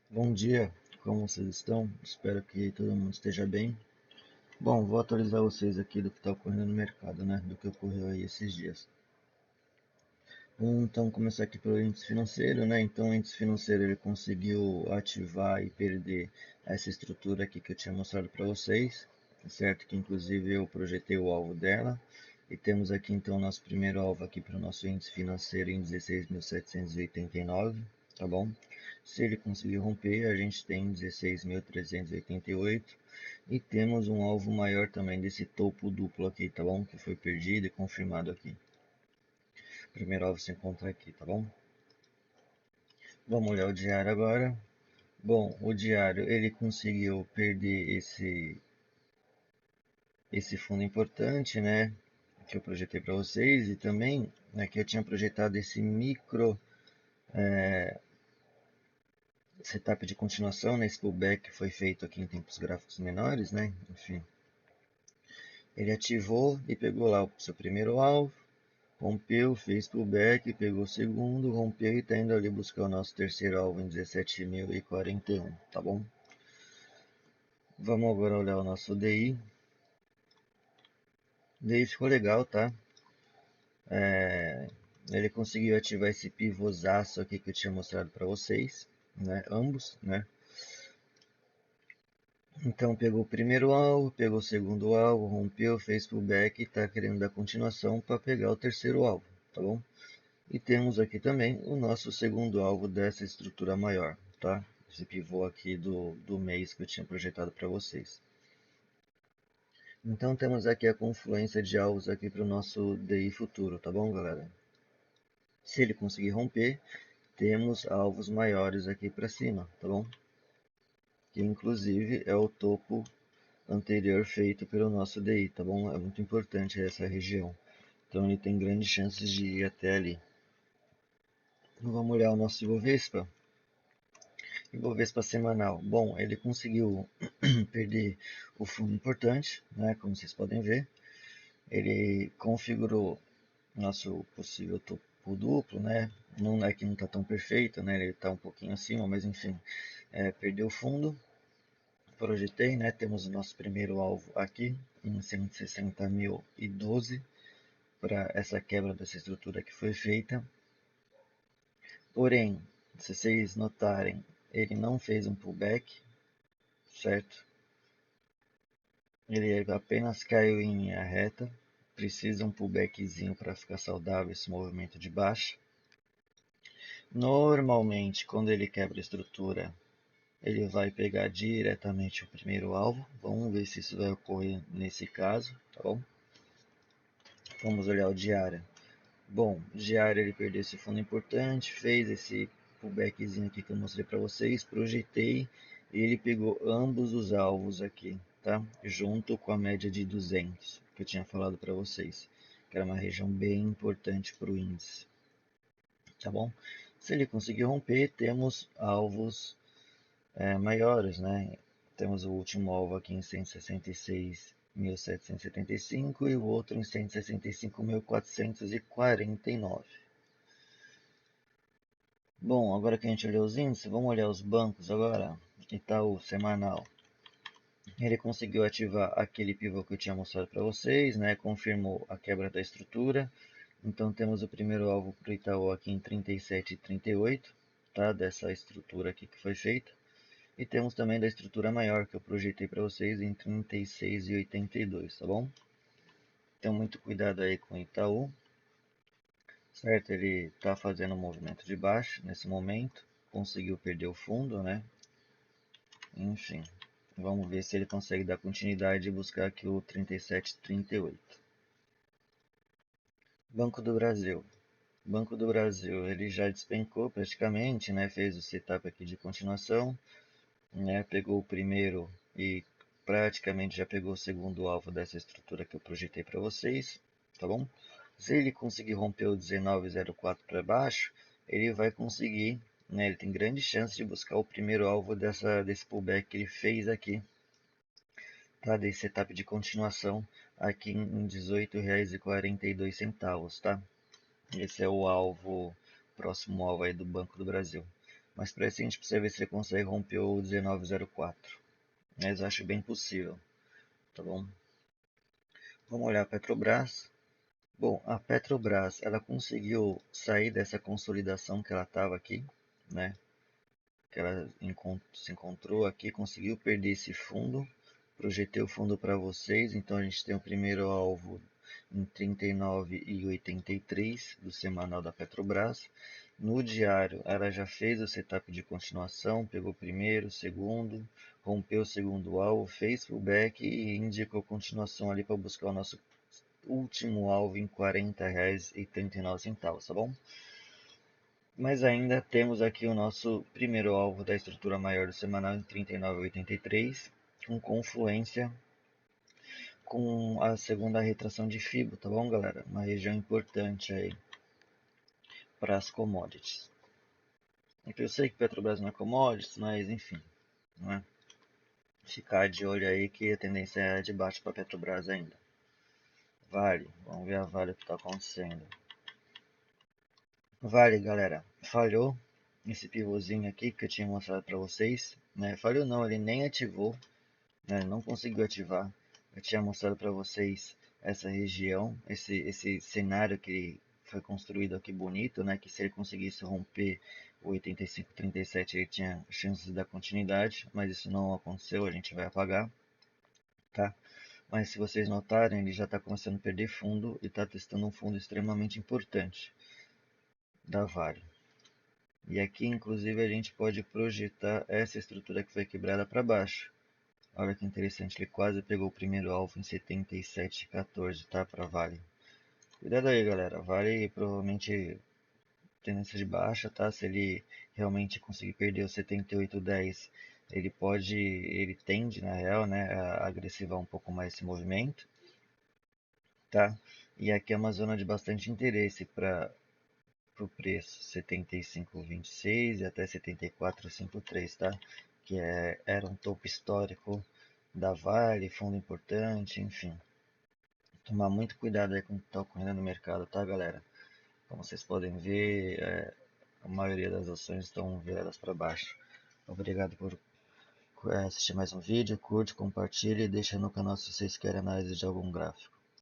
Bom dia, como vocês estão? Espero que todo mundo esteja bem. Bom, vou atualizar vocês aqui do que está ocorrendo no mercado, né? Do que ocorreu aí esses dias. Vamos então começar aqui pelo índice financeiro, né? Então o índice financeiro ele conseguiu ativar e perder essa estrutura aqui que eu tinha mostrado para vocês, certo? Que inclusive eu projetei o alvo dela. E temos aqui então nosso primeiro alvo aqui para o nosso índice financeiro em 16.789, tá bom? Se ele conseguir romper, a gente tem 16.388 e temos um alvo maior também desse topo duplo aqui, tá bom? Que foi perdido e confirmado aqui. Primeiro alvo se encontra aqui, tá bom? Vamos olhar o diário agora. Bom, o diário ele conseguiu perder esse fundo importante, né? Que eu projetei para vocês e também né, que eu tinha projetado esse micro setup de continuação, né? Esse pullback que foi feito aqui em tempos gráficos menores, né? Enfim, ele ativou e pegou lá o seu primeiro alvo, rompeu, fez pullback, pegou o segundo, rompeu e está indo ali buscar o nosso terceiro alvo em 17.041, tá bom? Vamos agora olhar o nosso DI. O DI ficou legal, tá? Ele conseguiu ativar esse pivôzaço aqui que eu tinha mostrado para vocês, né? Ambos, né? Então pegou o primeiro alvo, pegou o segundo alvo, rompeu, fez pullback e está querendo dar continuação para pegar o terceiro alvo, tá bom? E temos aqui também o nosso segundo alvo dessa estrutura maior, tá? Esse pivô aqui do mês que eu tinha projetado para vocês. Então temos aqui a confluência de alvos aqui para o nosso DI futuro, tá bom, galera? Se ele conseguir romper, temos alvos maiores aqui para cima, tá bom? Que inclusive é o topo anterior feito pelo nosso DI, tá bom? É muito importante essa região. Então ele tem grandes chances de ir até ali. Então, vamos olhar o nosso Ibovespa. Ibovespa semanal. Bom, ele conseguiu perder o fundo importante, né? Como vocês podem ver. Ele configurou nosso possível topo duplo, né? Não é que não está tão perfeito, né? Ele está um pouquinho acima, mas enfim, perdeu o fundo. Projetei, né? Temos o nosso primeiro alvo aqui em 160.012 para essa quebra dessa estrutura que foi feita. Porém, se vocês notarem, ele não fez um pullback, certo? Ele apenas caiu em linha reta. Precisa um pullbackzinho para ficar saudável esse movimento de baixa. Normalmente, quando ele quebra a estrutura, ele vai pegar diretamente o primeiro alvo. Vamos ver se isso vai ocorrer nesse caso, tá bom? Vamos olhar o diário. Bom, diário ele perdeu esse fundo importante, fez esse pullbackzinho aqui que eu mostrei para vocês, projetei e ele pegou ambos os alvos aqui, tá? Junto com a média de 200 que eu tinha falado para vocês, que era uma região bem importante para o índice, tá bom? Se ele conseguir romper, temos alvos maiores, né? Temos o último alvo aqui em 166.775 e o outro em 165.449. Bom, agora que a gente olhou os índices, vamos olhar os bancos agora. Itaú semanal. Ele conseguiu ativar aquele pivô que eu tinha mostrado para vocês, né? Confirmou a quebra da estrutura. Então temos o primeiro alvo para o Itaú aqui em 37,38, tá? Dessa estrutura aqui que foi feita. E temos também da estrutura maior que eu projetei para vocês em 36,82, tá bom? Então muito cuidado aí com o Itaú, certo? Ele está fazendo um movimento de baixa nesse momento, conseguiu perder o fundo, né? Enfim, vamos ver se ele consegue dar continuidade e buscar aqui o 37,38. Banco do Brasil. Banco do Brasil, ele já despencou praticamente, né? Fez o setup aqui de continuação, né? Pegou o primeiro e praticamente já pegou o segundo alvo dessa estrutura que eu projetei para vocês, tá bom? Se ele conseguir romper o 19,04 para baixo, ele vai conseguir, né? Ele tem grande chance de buscar o primeiro alvo desse pullback que ele fez aqui, tá? Desse setup de continuação aqui em R$18,42, tá? Esse é o alvo, próximo alvo aí do Banco do Brasil. Mas para isso a gente precisa ver se ele consegue romper o 19,04. Mas eu acho bem possível, tá bom? Vamos olhar a Petrobras. Bom, a Petrobras, ela conseguiu sair dessa consolidação que ela estava aqui, né? Que ela se encontrou aqui, conseguiu perder esse fundo. Projetei o fundo para vocês, então a gente tem o primeiro alvo em 39,83 do semanal da Petrobras. No diário, ela já fez o setup de continuação, pegou o primeiro, o segundo, rompeu o segundo alvo, fez pullback e indicou continuação ali para buscar o nosso último alvo em R$ 40,39, tá bom? Mas ainda temos aqui o nosso primeiro alvo da estrutura maior do semanal em 39,83, com confluência com a segunda retração de FIBO, tá bom, galera? Uma região importante aí para as commodities. Então, eu sei que Petrobras não é commodities, mas enfim, não é? Ficar de olho aí que a tendência é de baixo para Petrobras ainda. Vale, vamos ver a Vale o que está acontecendo. Vale, galera, falhou esse pivôzinho aqui que eu tinha mostrado para vocês, né? Falhou não, ele nem ativou, né? Não conseguiu ativar. Eu tinha mostrado para vocês essa região, esse cenário que foi construído aqui bonito, né? Que se ele conseguisse romper o 85,37 ele tinha chances da continuidade, mas isso não aconteceu, a gente vai apagar, tá? Mas se vocês notarem, ele já está começando a perder fundo e está testando um fundo extremamente importante da Vale. E aqui, inclusive, a gente pode projetar essa estrutura que foi quebrada para baixo. Olha que interessante, ele quase pegou o primeiro alvo em 77,14, tá? Para Vale. Cuidado aí, galera. Vale provavelmente tendência de baixa, tá? Se ele realmente conseguir perder o 78,10, ele tende, na real, né, a agressivar um pouco mais esse movimento, tá? E aqui é uma zona de bastante interesse para o preço 75,26 e até 74,53, tá? Que era um topo histórico da Vale, fundo importante, enfim. Tomar muito cuidado aí com o que está ocorrendo no mercado, tá, galera? Como vocês podem ver, a maioria das ações estão viradas para baixo. Obrigado por assistir mais um vídeo, curte, compartilhe e deixa no canal se vocês querem análise de algum gráfico.